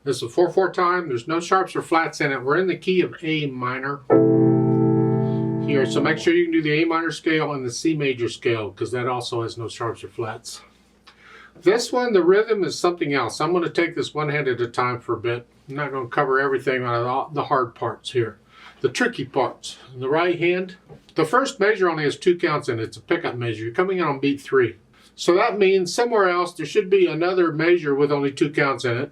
This is a 4/4 time. There's no sharps or flats in it. We're in the key of A minor here, so make sure you can do the A minor scale and the C major scale, because that also has no sharps or flats. This one, the rhythm is something else. I'm going to take this one hand at a time for a bit. I'm not going to cover everything on the hard parts here. The tricky parts. In the right hand, the first measure only has 2 counts in it. It's a pickup measure. You're coming in on beat 3. So that means somewhere else there should be another measure with only 2 counts in it.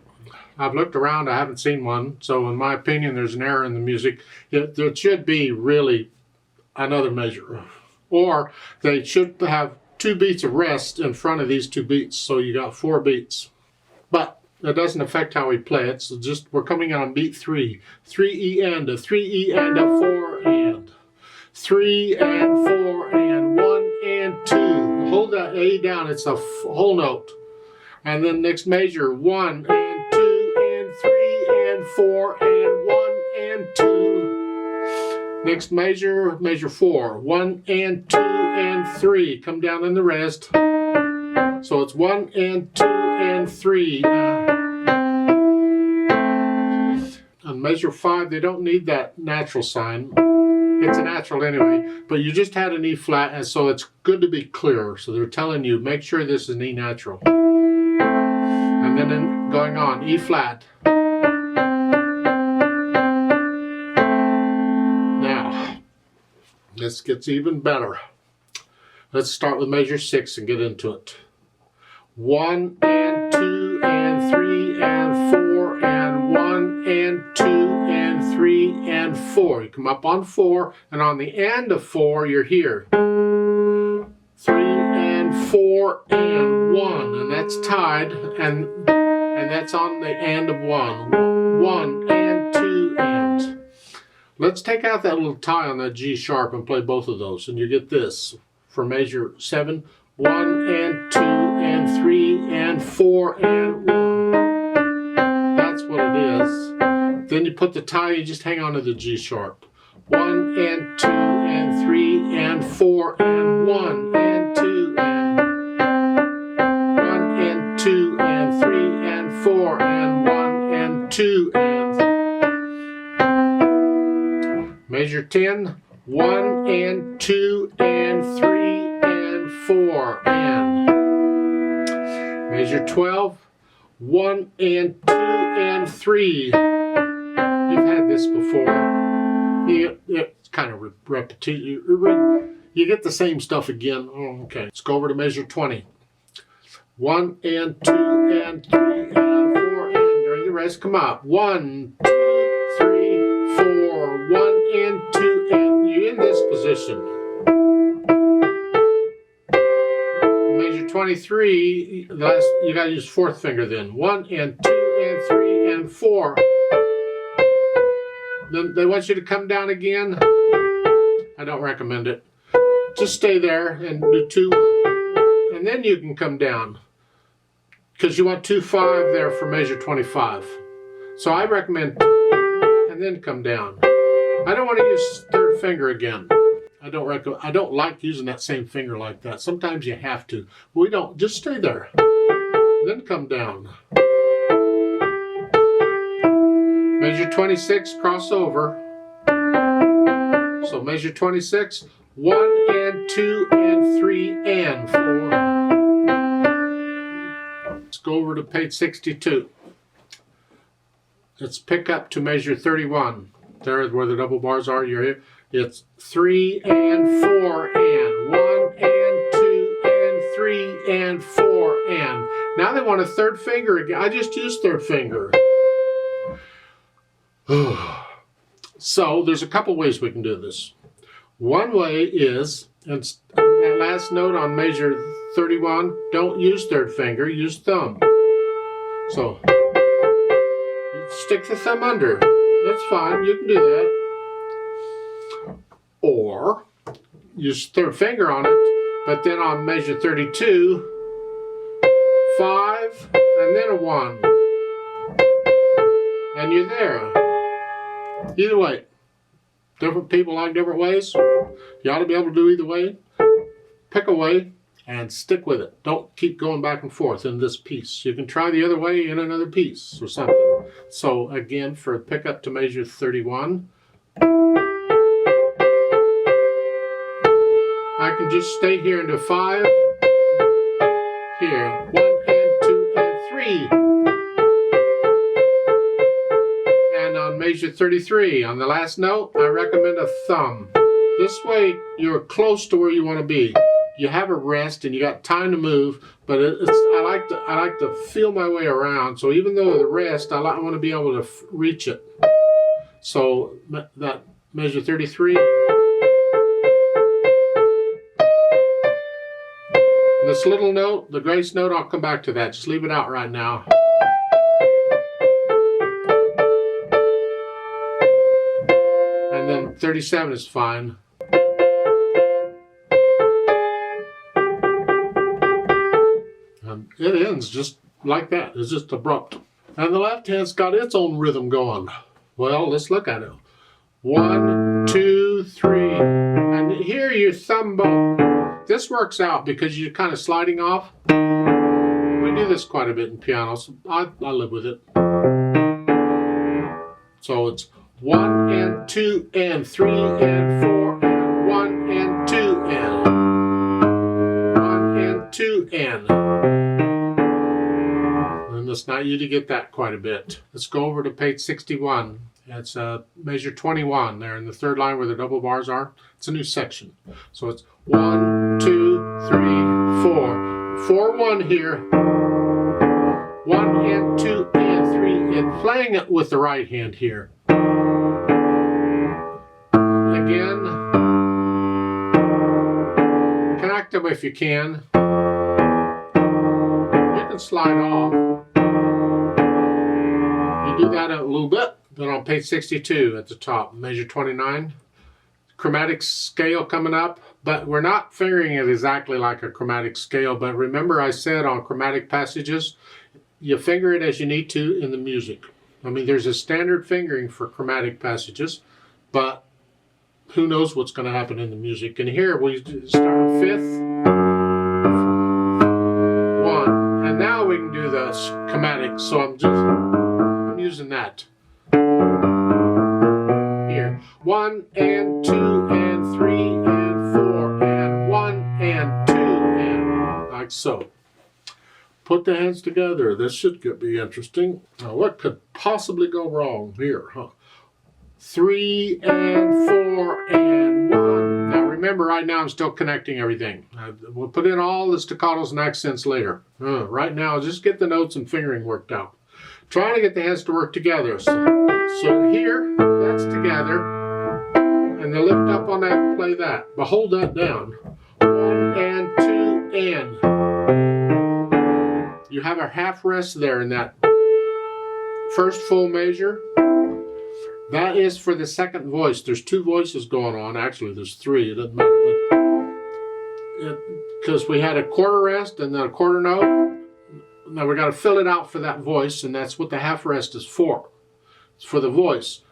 I've looked around, I haven't seen one. So in my opinion, there's an error in the music. There should be really another measure. Or they should have 2 beats of rest in front of these 2 beats. So you got 4 beats. But that doesn't affect how we play it. So just, we're coming in on beat 3. 3 E and a 3 E and a 4 and. 3 and 4 and 1 and 2. Hold that A down, it's a whole note. And then next measure, 1 and 2 and 3 and 4 and 1 and 2. Next measure, measure 4. 1 and 2 and 3. Come down in the rest. So it's 1 and 2 and 3. On measure 5, they don't need that natural sign. It's a natural anyway, but you just had an E flat, and so it's good to be clear. So they're telling you, make sure this is an E natural. And then going on, E flat. Now, this gets even better. Let's start with measure 6 and get into it. 1 and 2 and 3 and 4 and 1 and 2 and 3 and 4. You come up on 4, and on the end of 4 you're here. 3 and 4 and 1, and that's tied, and that's on the end of 1. 1 and 2 and. Let's take out that little tie on that G sharp and play both of those, and you get this for measure 7. 1 and 2 and 3 and 4 and 1. That's what it is. Then you put the tie, you just hang on to the G sharp. 1 and 2 and 3 and 4 and 1 and 2 and 1 and 2 and 3 and 4 and 1 and 2 and. Measure 10. 1 and 2 and 3 and 4 and. Measure 12. 1 and 2 and 3. You've had this before. It's kind of repetitive. You get the same stuff again. Oh, okay. Let's go over to measure 20. 1 and 2 and 3 and 4 and. During the rest, come up. 1, 2, 3, 4. 1 and 2 and. You're in this position. Measure 23. You got to use 4th finger then. 1 and 2 and 3 and 4. Then they want you to come down again. I don't recommend it. Just stay there and do 2, and then you can come down, because you want 2, 5 there for measure 25. So I recommend, and then come down. I don't want to use 3rd finger again. I don't like using that same finger like that. Sometimes you have to. We don't. Just stay there. Then come down. Measure 26, cross over. So measure 26, 1 and 2 and 3 and 4. Let's go over to page 62. Let's pick up to measure 31. There where the double bars are, you're here. It's 3 and 4 and 1 and 2 and 3 and 4 and. Now they want a 3rd finger again. I just used 3rd finger. So there's a couple ways we can do this. One way is, and that last note on measure 31, don't use 3rd finger, use thumb. So stick the thumb under. That's fine, you can do that. Or use 3rd finger on it, but then on measure 32, 5 and then a 1. And you're there. Either way. Different people like different ways. You ought to be able to do either way. Pick a way and stick with it. Don't keep going back and forth in this piece. You can try the other way in another piece or something. So again, for a pickup to measure 31, I can just stay here into 5, here, 1 and 2 and 3. And on measure 33, on the last note, I recommend a thumb. This way, you're close to where you want to be. You have a rest and you got time to move, but I like to feel my way around. So even though the rest, I want to be able to reach it. So that measure 33. This little note, the grace note, I'll come back to that. Just leave it out right now. And then 37 is fine. It ends just like that. It's just abrupt. And the left hand's got its own rhythm going. Well, let's look at it. 1, 2, 3. And here your thumb bow. This works out because you're kind of sliding off. We do this quite a bit in piano, so I live with it. So it's 1 and 2 and 3 and 4 and 1 and 2 and 1 and 2 and. And it's not you to get that quite a bit. Let's go over to page 61. It's measure 21 there in the third line where the double bars are. It's a new section. So it's 1, 2, 3, 4. 4, 1 here. 1 and 2 and 3 and playing it with the right hand here. Again, connect them if you can. You can slide off. You do that a little bit. Then on page 62 at the top, measure 29. Chromatic scale coming up, but we're not fingering it exactly like a chromatic scale. But remember I said on chromatic passages, you finger it as you need to in the music. I mean, there's a standard fingering for chromatic passages, but who knows what's going to happen in the music. And here we start 5th, 1, and now we can do the chromatic. So I'm using that. Here, 1 and 2 and 3 and 4 and 1 and 2 and like so. Put the hands together. This should be interesting. Now, what could possibly go wrong here, huh? 3 and 4 and 1. Now remember, right now I'm still connecting everything. We'll put in all the staccatos and accents later. Right now, just get the notes and fingering worked out. Trying to get the hands to work together. So here, that's together. And then lift up on that and play that. But hold that down. 1 and 2 and. You have a half rest there in that first full measure. That is for the second voice. There's 2 voices going on. Actually, there's 3. It doesn't matter. Because we had a quarter rest and then a quarter note. Now we got to fill it out for that voice, and that's what the half rest is for. It's for the voice.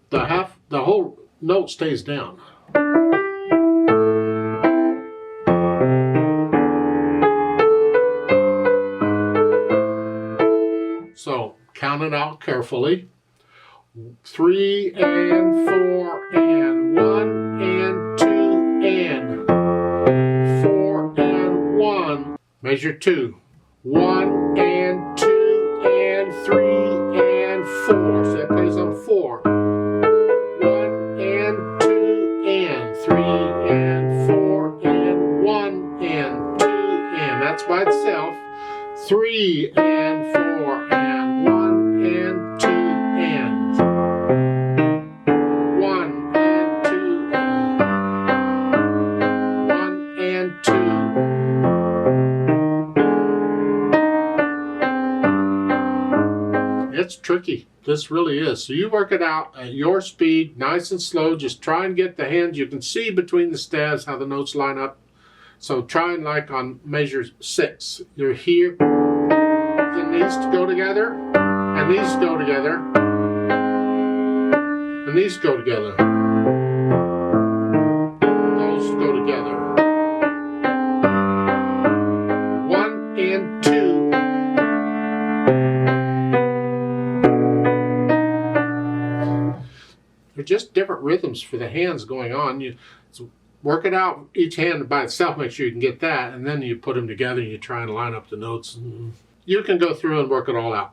The whole note stays down. So count it out carefully. 3 and 4 and 1 and 2 and 4 and 1. Measure 2. 1 and 2 and 3 and 4. So that plays on 4. 1 and 2 and 3 and 4 and 1 and 2 and. That's by itself. 3 and 4 and 1 and 2 and. 1 and 2 and. 1 and 2. It's tricky. This really is. So you work it out at your speed, nice and slow. Just try and get the hands. You can see between the stabs how the notes line up. So try and like on measure 6. You're here. Then these go together. And these go together. And these go together. Those go together. 1 and 2. just different rhythms for the hands going on. You work it out each hand by itself, make sure you can get that, and then you put them together and you try and line up the notes. You can go through and work it all out.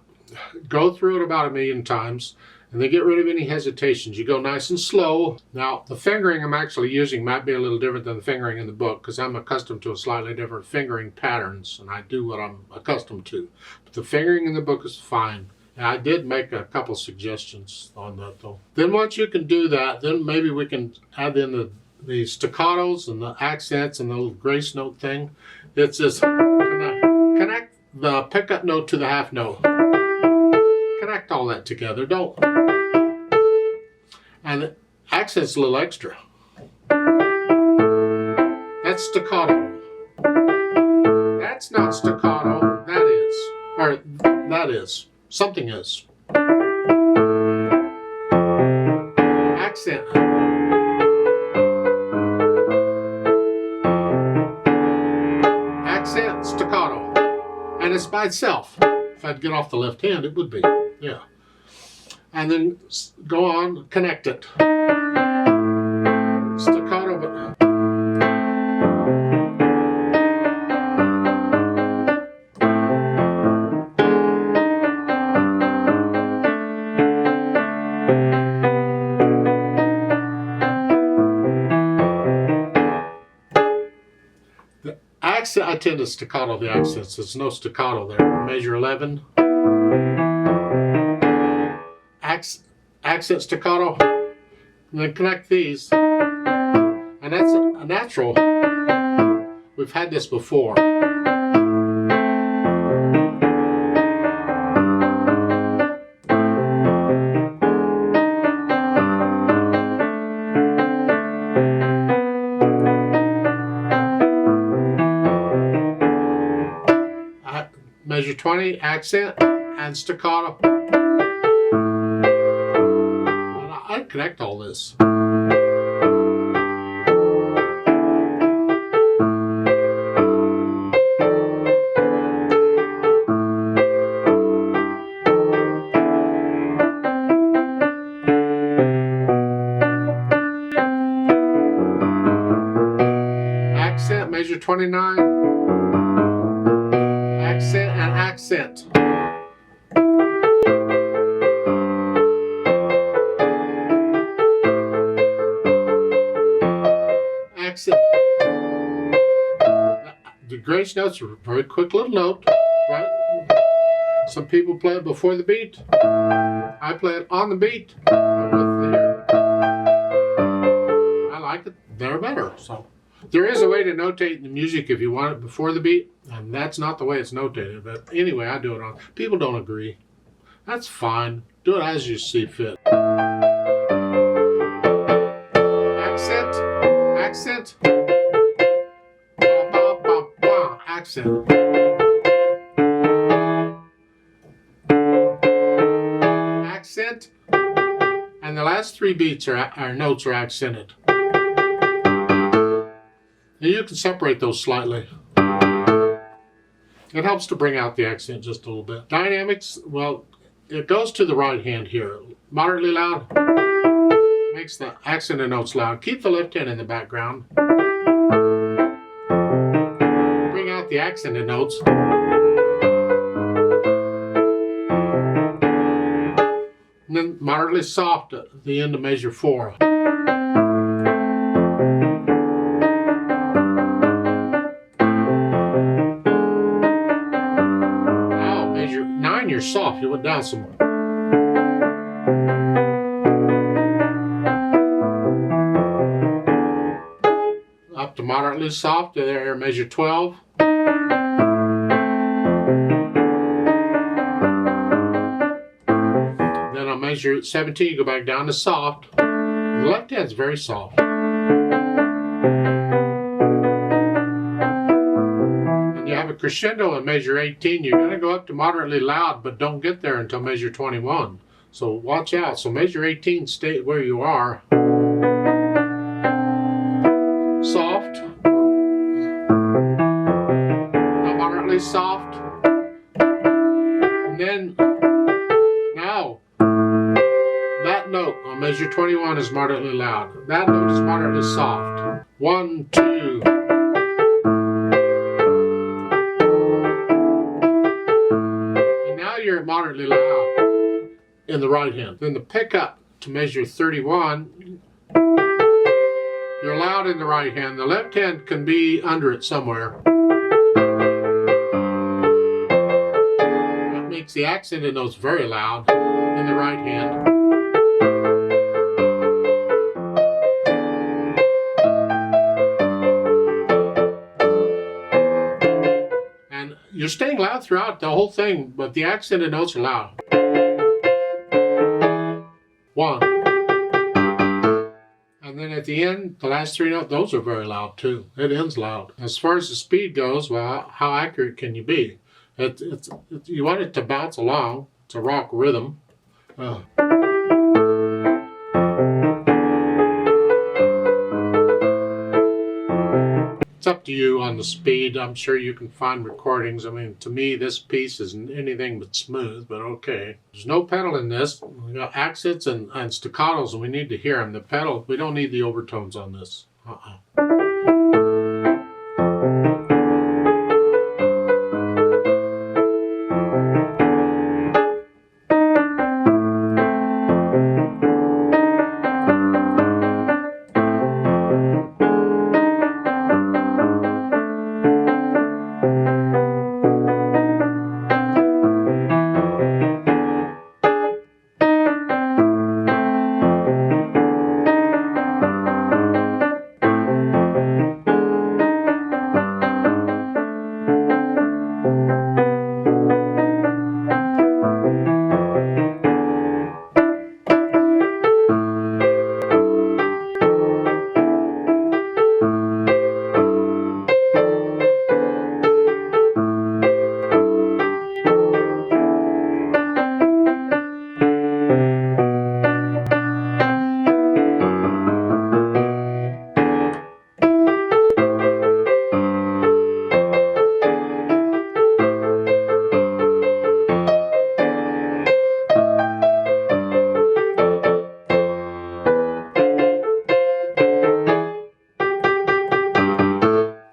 Go through it about 1,000,000 times, and then get rid of any hesitations. You go nice and slow. Now, the fingering I'm actually using might be a little different than the fingering in the book, because I'm accustomed to a slightly different fingering patterns, and I do what I'm accustomed to. But the fingering in the book is fine. And I did make a couple suggestions on that, though. Then once you can do that, then maybe we can add in the staccatos and the accents and the little grace note thing. It's just connect the pickup note to the half note. Connect all that together, don't. And the accent's a little extra. That's staccato. That's not staccato. That is. Or that is. Something is. Accent. Accent, staccato. And it's by itself. If I'd get off the left hand, it would be. Yeah. And then go on, connect it. Staccato, but the accent, I tend to staccato the accents. There's no staccato there. Measure 11. Accent staccato, and then connect these, and that's a natural. We've had this before. Measure 20, accent, and staccato. I'd connect all this. Accent, measure 29. Accent and accent. The grace notes are a very quick little note, right? Some people play it before the beat. I play it on the beat. I like it. They're better. So there is a way to notate the music if you want it before the beat, and that's not the way it's notated. But anyway, I do it on. People don't agree. That's fine. Do it as you see fit. Accent. Accent. Accent. Accent. And the last 3 beats our notes are accented. And you can separate those slightly. It helps to bring out the accent just a little bit. Dynamics, well, it goes to the right hand here. Moderately loud. Makes the accented notes loud. Keep the left hand in the background. Bring out the accented notes. And then moderately soft at the end of measure 4. Now measure 9, you're soft. You went down some more. Up to moderately soft, there, measure 12. Then on measure 17, you go back down to soft. The left hand's very soft. And you have a crescendo in measure 18. You're going to go up to moderately loud, but don't get there until measure 21. So watch out. So measure 18, stay where you are. Soft. Now moderately soft. And then, now, that note on measure your 21 is moderately loud. That note is moderately soft. 1, 2. And now you're moderately loud in the right hand. Then the pickup to measure 31, you're loud in the right hand. The left hand can be under it somewhere. That makes the accented notes very loud in the right hand. And you're staying loud throughout the whole thing, but the accented notes are loud. 1. And then at the end, the last 3 notes, those are very loud too. It ends loud. As far as the speed goes, well, how accurate can you be? You want it to bounce along. It's a rock rhythm. It's up to you on the speed. I'm sure you can find recordings. I mean, to me, this piece isn't anything but smooth, but okay. There's no pedal in this. We got accents and staccatos, and we need to hear them. The pedal, we don't need the overtones on this. I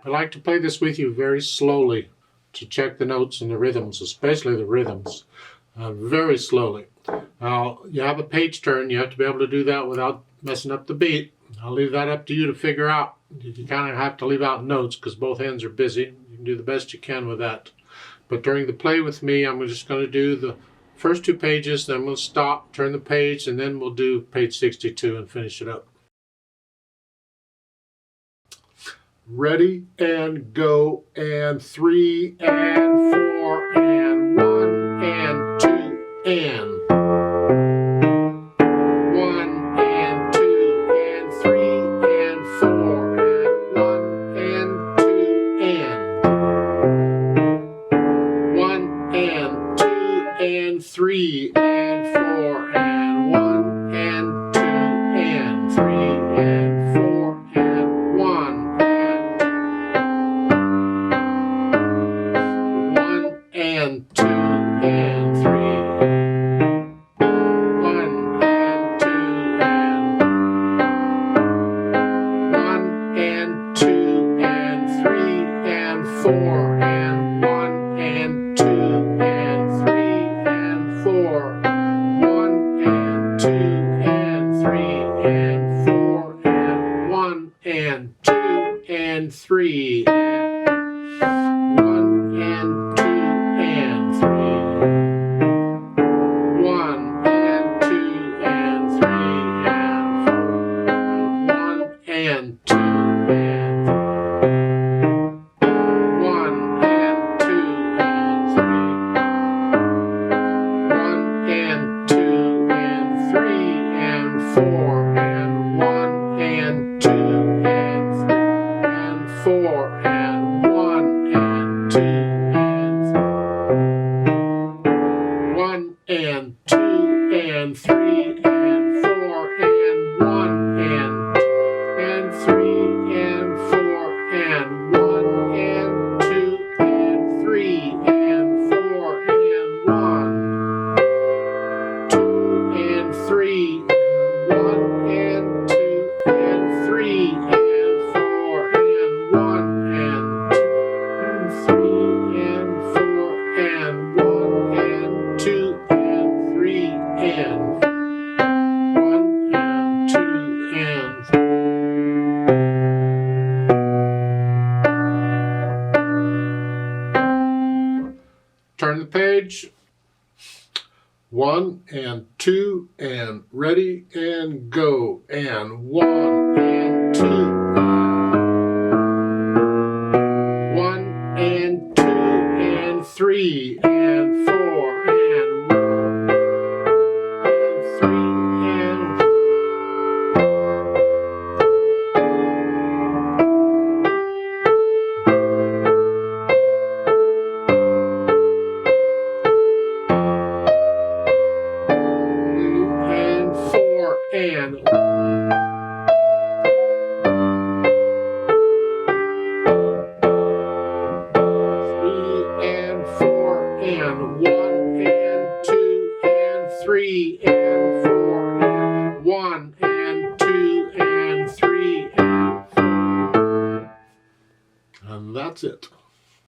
like to play this with you very slowly to check the notes and the rhythms, especially the rhythms, very slowly. Now, you have a page turn. You have to be able to do that without messing up the beat. I'll leave that up to you to figure out. You kind of have to leave out notes because both hands are busy. You can do the best you can with that. But during the play with me, I'm just going to do the first 2 pages, then we'll stop, turn the page, and then we'll do page 62 and finish it up. Ready, and go, and 3, and 4, and 1, and 2, and 1, and 2, and 3, and 4, and 1, and 2, and 1, and 2, and 3, and 4, and 1, and 2, and 3, and 4, and 1. And 2, and 3, 1, and 2, and 1, and 2, and 3, and 4, and 1, and 2, and 3, and 4, 1, and 2, and 3, and 4, and 1, and 2, and 3, and 1, and 2, and 3, 1, and 2, and 3, and 4, 1, and 2, and 1, Turn the page. 1 and 2 and ready and go. And 1 and 2. 1 and 2 and 3 and 4 and 3 and 4 and 3 and 4 and 1 and 2 and 3 and 4. And that's it.